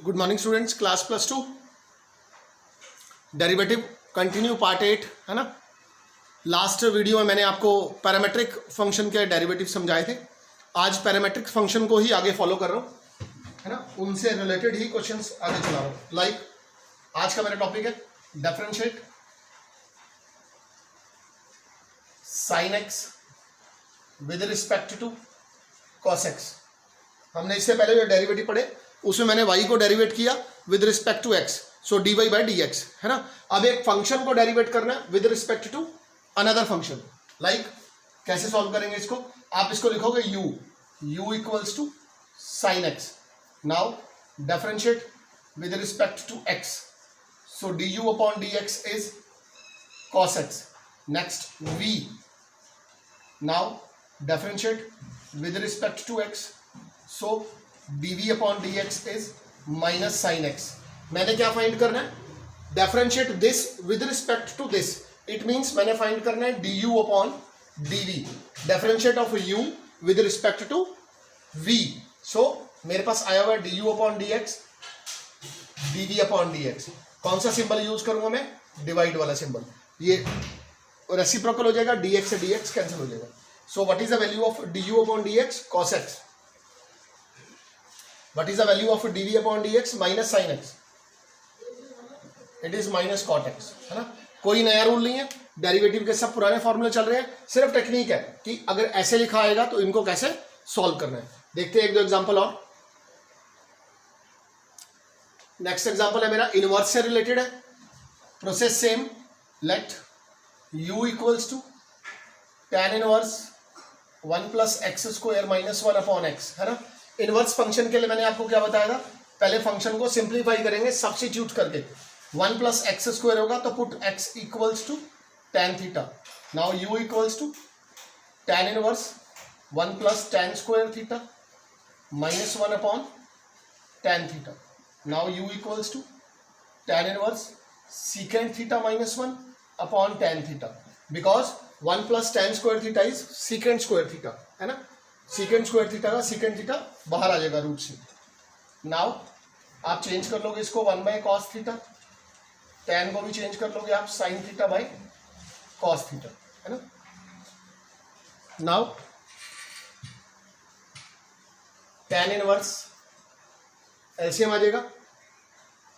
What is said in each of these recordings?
Good morning students, class +2 derivative continue part 8 है ना। Last video में मैंने आपको पैरामेट्रिक फंक्शन के डेरिवेटिव समझाए थे। आज पैरामेट्रिक फंक्शन को ही आगे फॉलो कर रहा हूँ है ना, उनसे रिलेटेड ही क्वेश्चंस आगे चला रहा हूँ। लाइक आज का मेरा टॉपिक है differentiate sine x with respect to cos x. हमने इससे पहले जो डेरिवेटिव पढ़े उसमें मैंने y को डेरिवेट किया with respect to x, so dy by D x है ना। अब एक फंक्शन को डेरिवेट करना है with respect to another function. Like कैसे सॉल्व करेंगे इसको, आप इसको लिखोगे u equals to sine x. Now differentiate with respect to x, so du upon dx is cos x। Next v, now differentiate with respect to x, so dv upon dx is minus sine x. मैंने क्या find करना है, differentiate this with respect to this, it means मैंने find करना है du upon dv, differentiate of u with respect to v। So मेरे पास आया हुआ है du upon dx, dv upon dx। कौन सा सिंबल यूज करूंगा मैं, डिवाइड वाला सिंबल। ये रेसिप्रोकल हो जाएगा, dx से dx कैंसिल हो जाएगा। सो what is the value of du upon dx, cos x। What is the value of dv upon dx, minus sine x, it is minus cot x है ना। कोई नया रूल नहीं है, डेरिवेटिव के सब पुराने फॉर्मूले चल रहे हैं। सिर्फ टेक्निक है कि अगर ऐसे लिखा आएगा तो इनको कैसे सॉल्व करना है। देखते हैं एक दो एग्जांपल और। नेक्स्ट एग्जांपल है मेरा इनवर्स से रिलेटेड है। Process same, let u equals to tan inverse 1 plus x square minus 1 upon x है ना। इनवर्स फंक्शन के लिए मैंने आपको क्या बताया था, पहले फंक्शन को सिंप्लीफाई करेंगे सब्स्टिट्यूट करके। 1 प्लस एक्स स्क्वायर होगा तो put x equals to tan theta. Now u equals to tan inverse 1 plus tan square theta minus 1 upon tan theta. Now u equals to tan inverse secant theta minus 1 upon tan theta, because 1 plus tan square theta is secant square theta है ना। Secant square theta का secant theta बाहर आ जाएगा root से। Now आप change कर लोगे इसको 1 बाय कॉस थीटा, tan को भी चेंज कर लोगे आप sine theta by cos theta है ना। नाउ tan इनवर्स एलसीएम आ जाएगा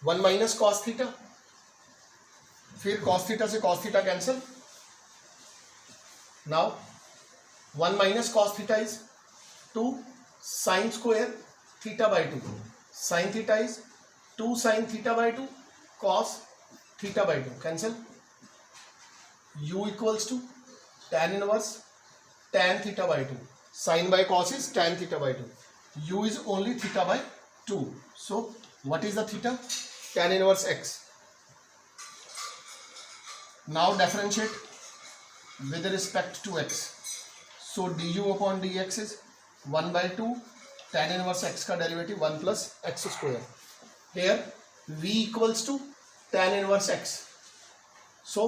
1 माइनस कॉस थीटा, फिर कॉस थीटा से cos theta cancel. Now 1 minus cos theta is 2 sine square theta by 2, sine theta is 2 sine theta by 2 cos theta by 2 cancel. u equals to tan inverse tan theta by 2, sine by cos is tan theta by 2, u is only theta by 2। So what is the theta, tan inverse x। Now differentiate with respect to x, so du upon dx is 1 by 2 tan inverse x का derivative 1 plus x square। Here v equals to tan inverse x, so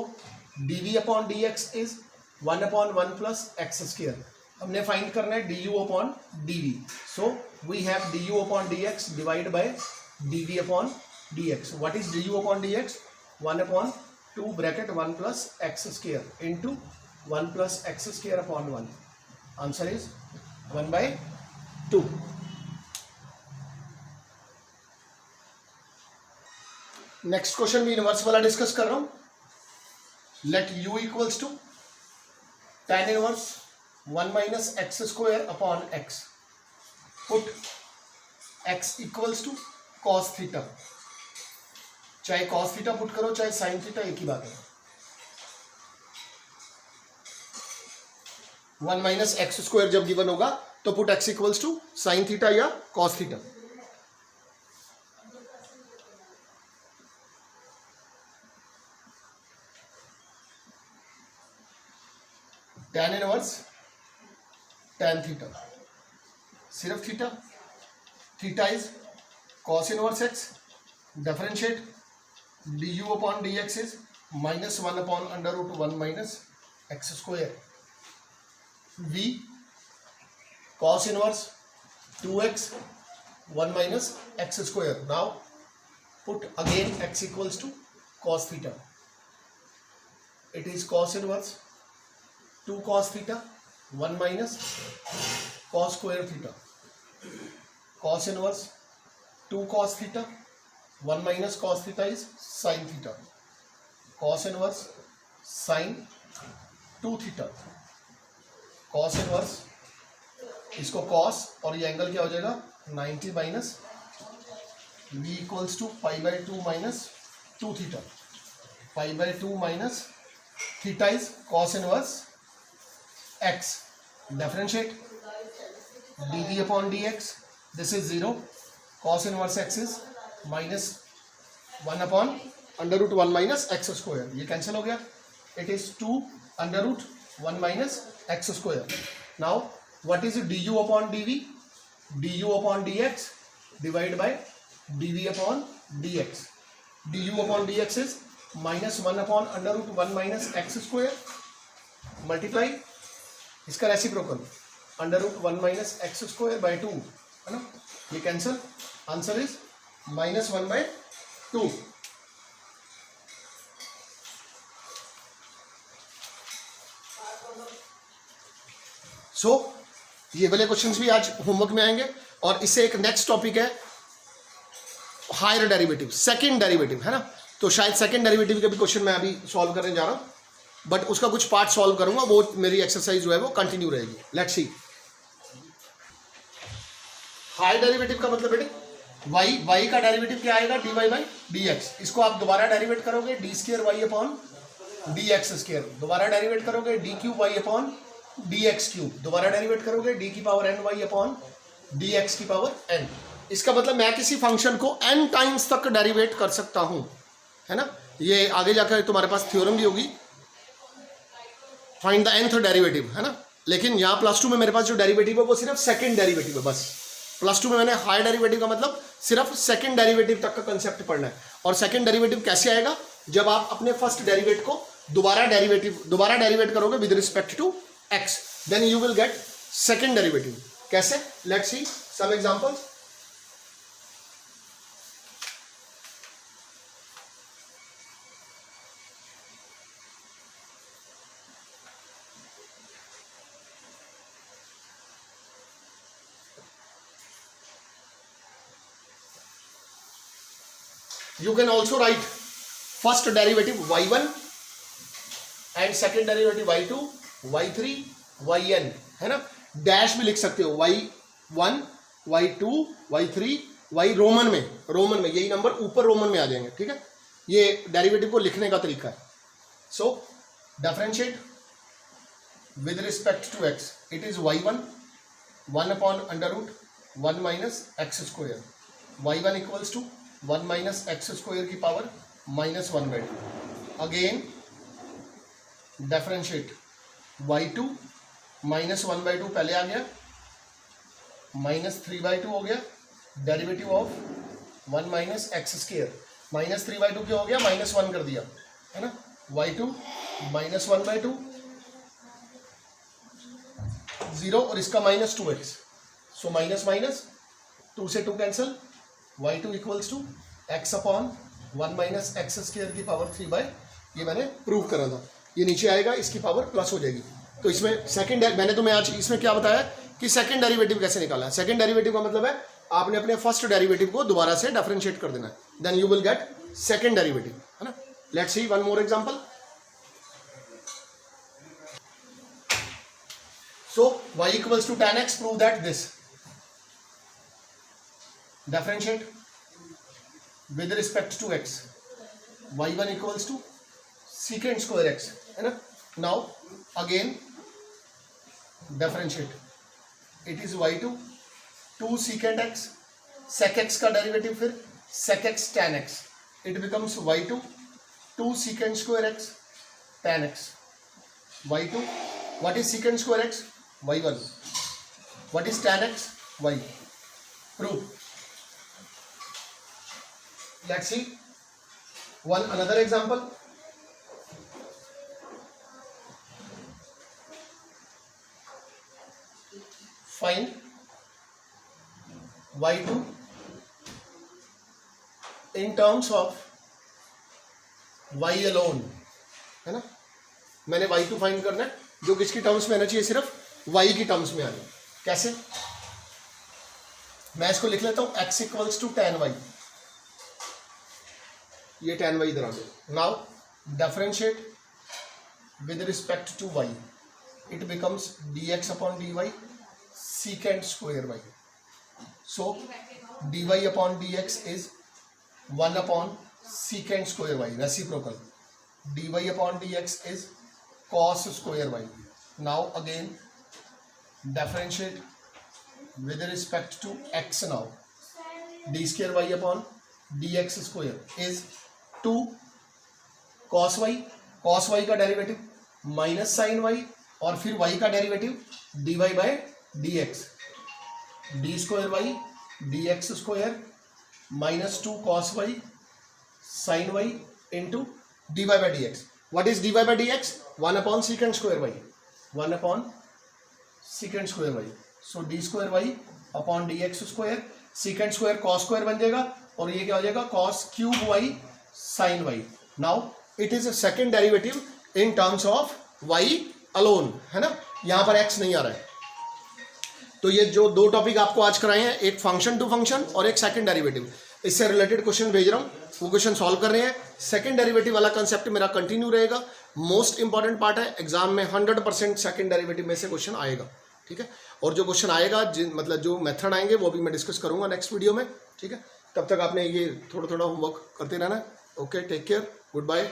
dv upon dx is 1 upon 1 plus x square। हमने find करना है du upon dv, so we have du upon dx divided by dv upon dx। What is du upon dx, 1 upon 2 bracket 1 plus x square into 1 plus x square upon 1। Answer is 1 by 2। Next question भी inverse वाला discuss कर रहा हूं। Let u equals to tan inverse 1 minus x square upon x, put x equals to cos theta. चाहे cos theta put करो चाहे sin theta, एक ही बात है। 1 माइनस एक्स स्क्वायर जब गिवन होगा तो put x equals to sine theta या cos theta. tan inverse tan theta, सिर्फ theta, theta is cos inverse x। Differentiate du upon dx is minus 1 upon under root 1 minus x square. v cos inverse 2x 1 minus x square. Now put again x equals to cos theta. It is cos inverse 2 cos theta 1 minus cos square theta. Cos inverse 2 cos theta 1 minus cos theta is sin theta. Cos inverse sin 2 theta. Cos inverse इसको cos और ये angle क्या हो जाएगा 90 minus v equals to pi by 2 minus 2 theta. Pi by 2 minus theta is cos inverse x. Differentiate dv upon dx. This is 0. cos inverse x is minus 1 upon under root 1 minus x square. ये cancel हो गया. It is 2 under root 1 minus x square. Now what is du upon dv? du upon dx divided by dv upon dx. du upon dx is minus 1 upon under root 1 minus x square multiply इसका reciprocal under root 1 minus x square by 2 है ना. ये cancel. Answer is minus 1 by 2. So ये वाले questions भी आज homework में आएंगे. और इससे एक नेक्स्ट टॉपिक है हायर डेरिवेटिव, सेकंड डेरिवेटिव है ना. तो शायद सेकंड डेरिवेटिव के भी क्वेश्चन मैं अभी सॉल्व करने जा रहा हूं, बट उसका कुछ पार्ट सॉल्व करूंगा. वो मेरी एक्सरसाइज जो है वो कंटिन्यू रहेगी. Let's see. हायर डेरिवेटिव का मतलब बेटे y का डेरिवेटिव क्या आएगा dy बाई dx. इसको आप दोबारा डेरिवेट करोगे d square y upon d x square. दोबारा डेरिवेट करोगे d cube y upon d x cube. दोबारा डेरिवेट करोगे डी की power n y upon d x की पावर एन. इसका मतलब मैं किसी फंक्शन को n टाइम्स तक डेरिवेट कर सकता हूं, है ना. ये आगे जाकर तुम्हारे पास थ्योरम भी होगी, फाइंड द nth डेरिवेटिव, है ना. लेकिन यहाँ +2 में मेरे पास जो डेरिवेटिव है वो सिर्फ सेकंड डेरिवेटिव है बस. +2 में मैंने हायर डेरिवेटिव का मतलब सिर्फ सेकंड डेरिवेटिव तक का कंसेप्ट पढ़ना है. और सेकंड डेरिवेटिव कैसे आएगा? जब आप अपने फर्स्ट डेरिवेट को दोबारा डेरिवेट करोगे with respect to x, then you will get second derivative. कैसे? Let's see some examples. You can also write first derivative y1 and second derivative y2, y3, yn, है ना. डैश भी लिख सकते हो y1, y2, y3, y Roman में यही number ऊपर रोमन में आ जाएंगे. ठीक है. ये डेरिवेटिव को लिखने का तरीका है. So differentiate with respect to x. It is y1 1 upon under root 1 minus x square. y1 equals to 1 minus x square की power minus 1/2. Again differentiate y2 minus 1/2 पहले आ गया, माइनस 3/2 हो गया. Derivative of 1 minus x square. Minus 3/2 क्या हो गया? -1 कर दिया, है ना. y2 माइनस 1/2 0 और इसका -2x. सो माइनस माइनस 2 से 2 cancel. y2 equals to x upon 1 minus x square की पावर 3 ये मैंने प्रूव करा था. ये नीचे आएगा, इसकी पावर प्लस हो जाएगी. तो इसमें सेकंड, मैंने तुम्हें आज इसमें क्या बताया कि सेकंड डेरिवेटिव कैसे निकालना है. सेकंड डेरिवेटिव का मतलब है आपने अपने फर्स्ट डेरिवेटिव को दोबारा से डिफरेंशिएट कर देना है. Then you will get second derivative, है ना. Let's see one more example. So y equals to tan x. Prove that this. Differentiate with respect to x. y1 equals to secant square x, है ना. Now again differentiate. It is y2 2 secant x. sec x का derivative फिर sec x tan x. It becomes y2 2 secant square x tan x. y2 what is secant square x? y1. What is tan x? y. Prove. Let's see one another example. Find y2 in terms of y alone, है ना। मैंने y2 find करना है, जो किसकी terms में आना चाहिए, सिर्फ y की टर्म्स में आनी। कैसे, मैं इसको लिख लेता हूं x equals to tan y, ये tan y इधर आ गया। Now differentiate with respect to y, it becomes dx upon dy secant square y. So dy upon dx is 1 upon secant square y, reciprocal. dy upon dx is cos square y. Now again differentiate with respect to x. Now d square y upon dx square is 2 cos y, cos y का derivative minus sine y, और फिर y का derivative dy by dx, d square y d x square minus 2 cos y sin y into dy by dx. What is dy by dx? 1 upon secant square y, 1 upon secant square y. So d square y upon dx square, secant square cos square बन जाएगा, और ये क्या हो जाएगा, cos cube y sin y. Now it is a second derivative in terms of y alone, है ना, यहाँ पर x नहीं आ रहा है। तो ये जो दो टॉपिक आपको आज कराए हैं, एक फंक्शन टू फंक्शन और एक सेकंड डेरिवेटिव, इससे रिलेटेड क्वेश्चन भेज रहा हूँ, वो क्वेश्चन सॉल्व कर रहे हैं। सेकंड डेरिवेटिव वाला कंसेप्ट मेरा कंटिन्यू रहेगा, मोस्ट इंपॉर्टेंट पार्ट है, एग्जाम में 100% सेकंड डेरिवेटिव में से क्वेश्चन आएगा, ठीक है। और जो क्वेश्चन आएगा, मतलब जो मेथड आएंगे वो भी मैं डिस्कस करूंगा नेक्स्ट वीडियो में, ठीक है। तब तक आपने ये थोड़ा थोड़ा होमवर्क करते रहना है। Okay, take care, good bye.